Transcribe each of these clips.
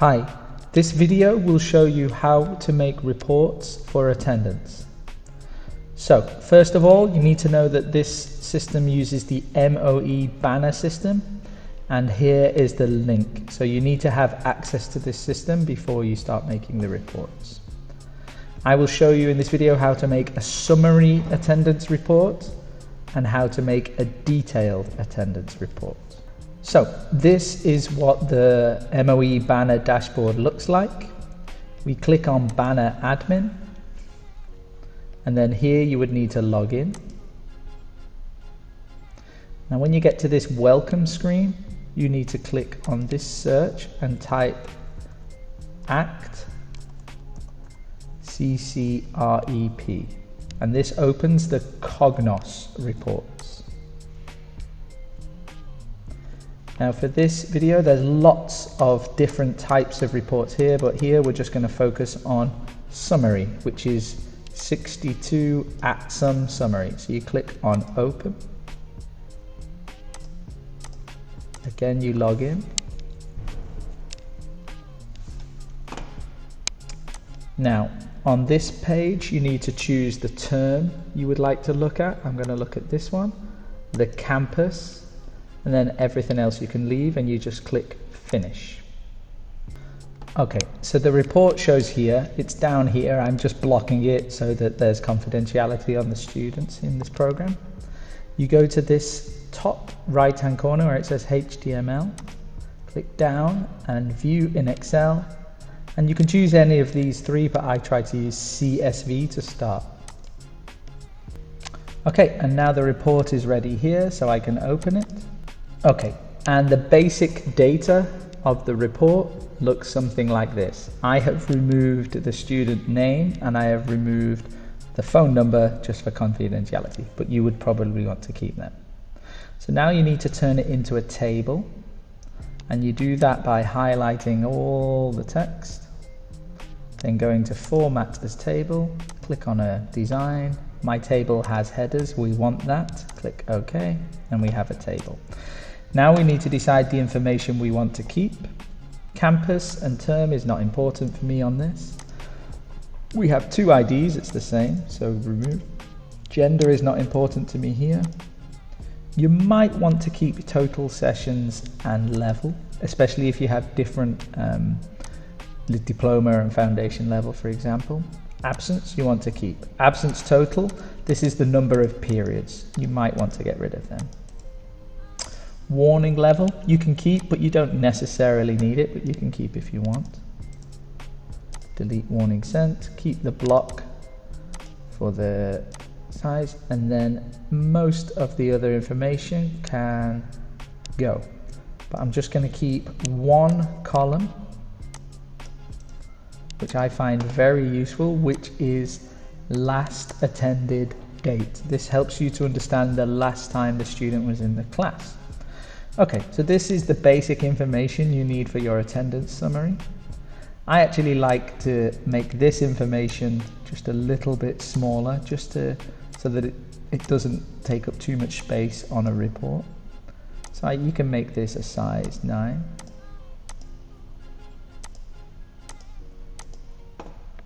Hi, this video will show you how to make reports for attendance. So first of all, you need to know that this system uses the MoE Banner system, and here is the link. So you need to have access to this system before you start making the reports. I will show you in this video how to make a summary attendance report and how to make a detailed attendance report. So this is what the MoE Banner dashboard looks like. We click on Banner Admin, and then here you would need to log in. Now when you get to this welcome screen, you need to click on this search and type ACT CCREP, and this opens the Cognos reports. Now for this video, there's lots of different types of reports here, but here we're just going to focus on summary, which is 62 at sum summary. So you click on open. Again, you log in. Now on this page, you need to choose the term you would like to look at. I'm going to look at this one, the campus, and then everything else you can leave, and you just click finish. Okay, so the report shows here, it's down here. I'm just blocking it so that there's confidentiality on the students in this program. You go to this top right hand corner where it says HTML, click down and view in Excel, and you can choose any of these three, but I try to use CSV to start. Okay, and now the report is ready here, so I can open it. Okay, and the basic data of the report looks something like this. I have removed the student name and I have removed the phone number just for confidentiality, but you would probably want to keep them. So now you need to turn it into a table, and you do that by highlighting all the text, then going to format this table, click on a design. My table has headers, we want that, click OK, and we have a table. Now we need to decide the information we want to keep. Campus and term is not important for me on this. We have two IDs, it's the same, so remove. Gender is not important to me here. You might want to keep total sessions and level, especially if you have different diploma and foundation level, for example. Absence, you want to keep. Absence total, this is the number of periods. You might want to get rid of them. Warning level, you can keep, but you don't necessarily need it, but you can keep if you want. Delete warning sent, keep the block for the size, and then most of the other information can go. But I'm just going to keep one column, which I find very useful, which is last attended date. This helps you to understand the last time the student was in the class. Okay, so this is the basic information you need for your attendance summary. I actually like to make this information just a little bit smaller, just so that it doesn't take up too much space on a report. So you can make this a size 9.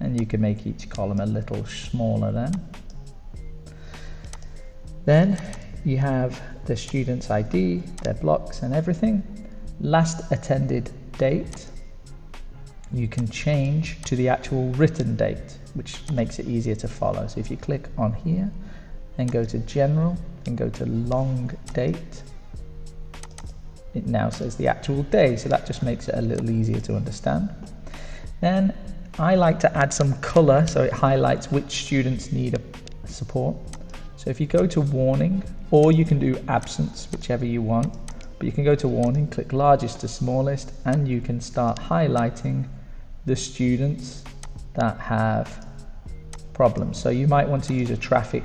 And you can make each column a little smaller then. Then you have the student's ID, their blocks and everything. Last attended date, you can change to the actual written date, which makes it easier to follow. So if you click on here and go to general and go to long date, it now says the actual day, so that just makes it a little easier to understand. Then I like to add some color so it highlights which students need support. So if you go to warning, or you can do absence, whichever you want, but you can go to warning, click largest to smallest, and you can start highlighting the students that have problems. So you might want to use a traffic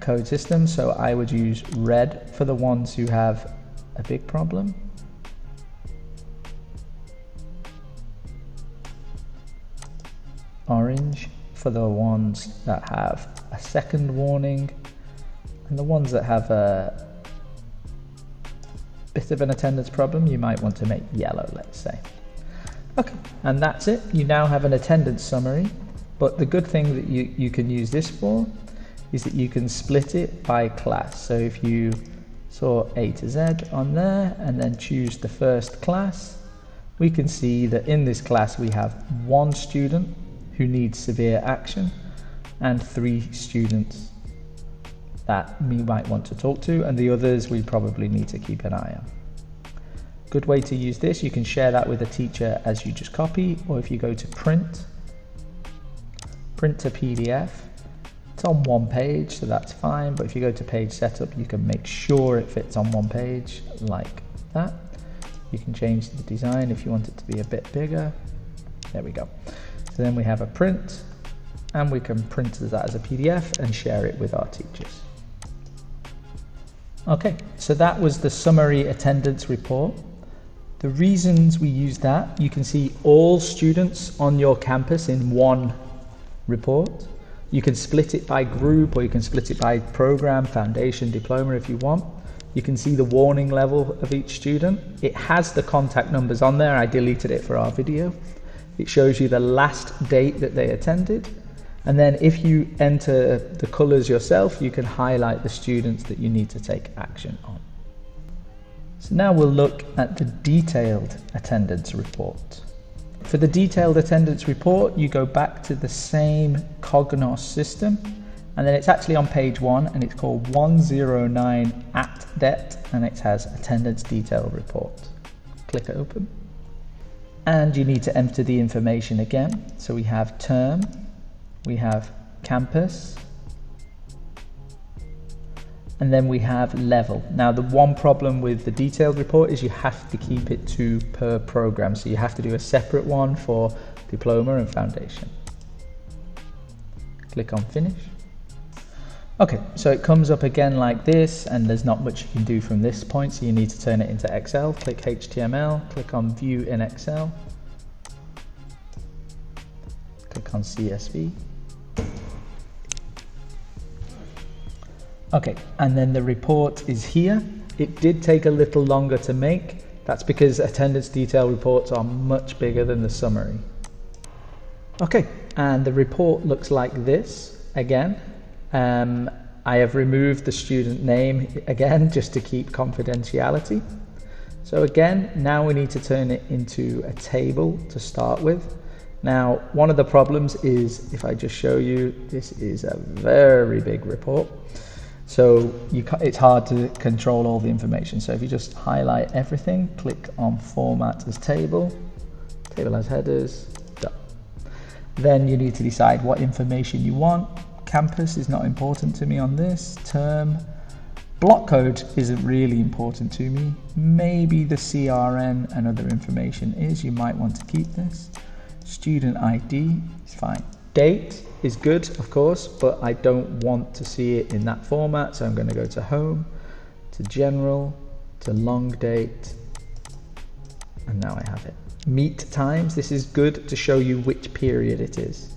code system, so I would use red for the ones who have a big problem. Orange for the ones that have a second warning, and the ones that have a bit of an attendance problem, you might want to make yellow, let's say. Okay, and that's it. You now have an attendance summary, but the good thing that you can use this for is that you can split it by class. So if you saw A to Z on there and then choose the first class, we can see that in this class we have 1 student who needs severe action and 3 students that we might want to talk to, and the others we probably need to keep an eye on. Good way to use this, you can share that with a teacher as you just copy, or if you go to print to PDF, it's on 1 page, so that's fine, but if you go to page setup, you can make sure it fits on 1 page like that. You can change the design if you want it to be a bit bigger. There we go. So then we have a print, and we can print that as a PDF and share it with our teachers. Okay, so that was the summary attendance report. The reasons we use that, you can see all students on your campus in 1 report. You can split it by group, or you can split it by program, foundation, diploma if you want. You can see the warning level of each student. It has the contact numbers on there. I deleted it for our video. It shows you the last date that they attended. And then if you enter the colors yourself, you can highlight the students that you need to take action on. So now we'll look at the detailed attendance report. For the detailed attendance report, you go back to the same Cognos system, and then it's actually on page 1, and it's called 109 ADVETI, and it has attendance detail report. Click open. And you need to enter the information again. So we have term, we have campus, and then we have level. Now the one problem with the detailed report is you have to keep it to per program. So you have to do a separate one for diploma and foundation. Click on finish. Okay, so it comes up again like this, and there's not much you can do from this point, so you need to turn it into Excel. Click HTML, click on View in Excel, click on CSV. Okay, and then the report is here. It did take a little longer to make. That's because attendance detail reports are much bigger than the summary. Okay, and the report looks like this again. I have removed the student name again just to keep confidentiality. So again, now we need to turn it into a table to start with. Now, one of the problems is, if I just show you, this is a very big report. So it's hard to control all the information. So if you just highlight everything, click on Format as Table, Table as Headers, done. Then you need to decide what information you want. Campus is not important to me on this. Term, block code isn't really important to me. Maybe the CRN and other information is. You might want to keep this. Student ID is fine. Date is good, of course, but I don't want to see it in that format. So I'm going to go to Home, to General, to Long Date, and now I have it. Meet times, this is good to show you which period it is.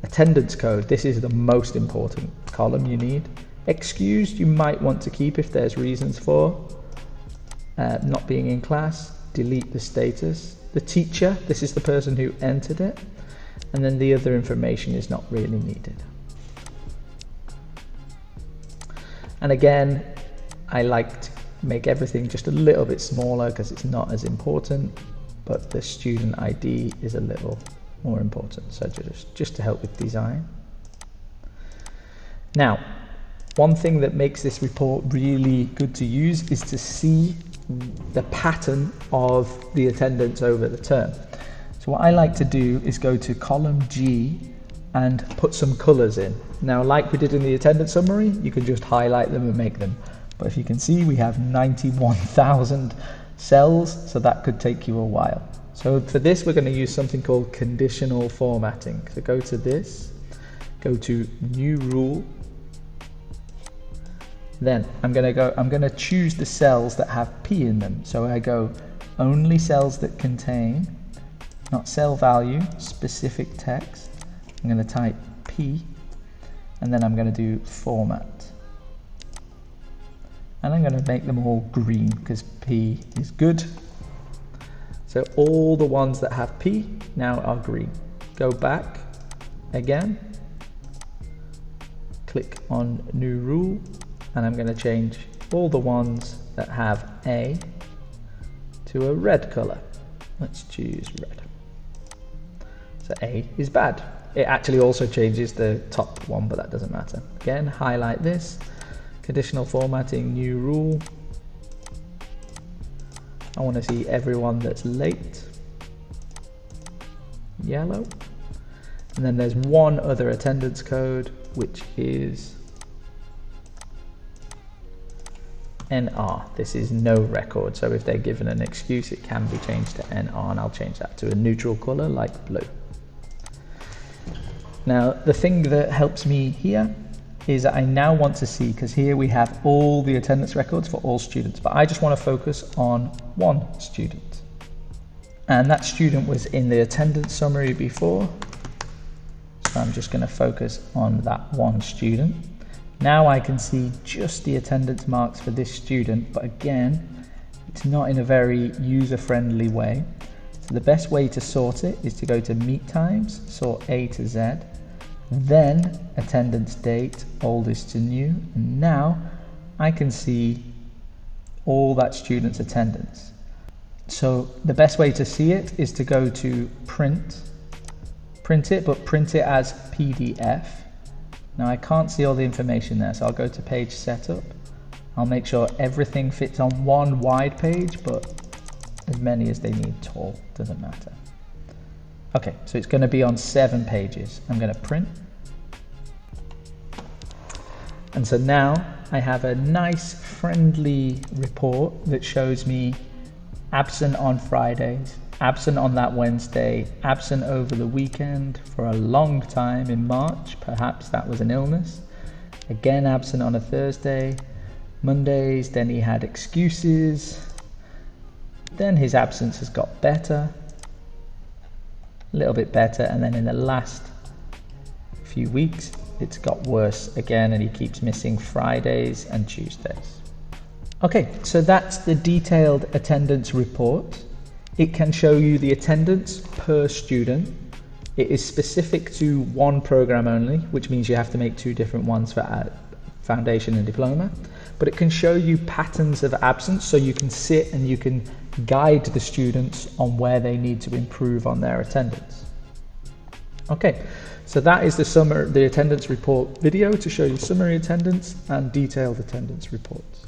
Attendance code, this is the most important column you need. Excused, you might want to keep if there's reasons for not being in class. Delete the status. The teacher, this is the person who entered it. And then the other information is not really needed. And again, I like to make everything just a little bit smaller because it's not as important, but the student ID is a little more important. So just to help with design. Now, one thing that makes this report really good to use is to see the pattern of the attendance over the term. So what I like to do is go to column G and put some colors in. Now, like we did in the attendance summary, you can just highlight them and make them. But if you can see, we have 91,000 cells, so that could take you a while. So for this, we're going to use something called conditional formatting. So go to this, go to New Rule. Then I'm going to choose the cells that have P in them. So I go only cells that contain, not cell value, specific text. I'm going to type P, and then I'm going to do format. And I'm going to make them all green because P is good. So all the ones that have P now are green. Go back again, click on new rule, and I'm going to change all the ones that have A to a red color. Let's choose red. So A is bad. It actually also changes the top one, but that doesn't matter. Again, highlight this, conditional formatting, new rule. I want to see everyone that's late, yellow. And then there's one other attendance code, which is NR. This is no record, so if they're given an excuse, it can be changed to NR, and I'll change that to a neutral color like blue. Now, the thing that helps me here is that I now want to see, because here we have all the attendance records for all students, but I just want to focus on one student. And that student was in the attendance summary before, so I'm just going to focus on that one student. Now I can see just the attendance marks for this student, but again, it's not in a very user-friendly way. So the best way to sort it is to go to meet times, sort A to Z, then attendance date, oldest to new, and now I can see all that student's attendance. So the best way to see it is to go to print it, but print it as PDF. Now I can't see all the information there, so I'll go to page setup. I'll make sure everything fits on one wide page, but as many as they need tall, doesn't matter. Okay, so it's going to be on 7 pages. I'm going to print. And so now I have a nice friendly report that shows me absent on Fridays, absent on that Wednesday, absent over the weekend for a long time in March, perhaps that was an illness, again absent on a Thursday, Mondays, then he had excuses, then his absence has got better, a little bit better, and then in the last few weeks it's got worse again, and he keeps missing Fridays and Tuesdays. Okay, so that's the detailed attendance report. It can show you the attendance per student. It is specific to one program only, which means you have to make 2 different ones for foundation and diploma. But it can show you patterns of absence, so you can sit and you can guide the students on where they need to improve on their attendance. Okay, so that is the attendance report video to show you summary attendance and detailed attendance reports.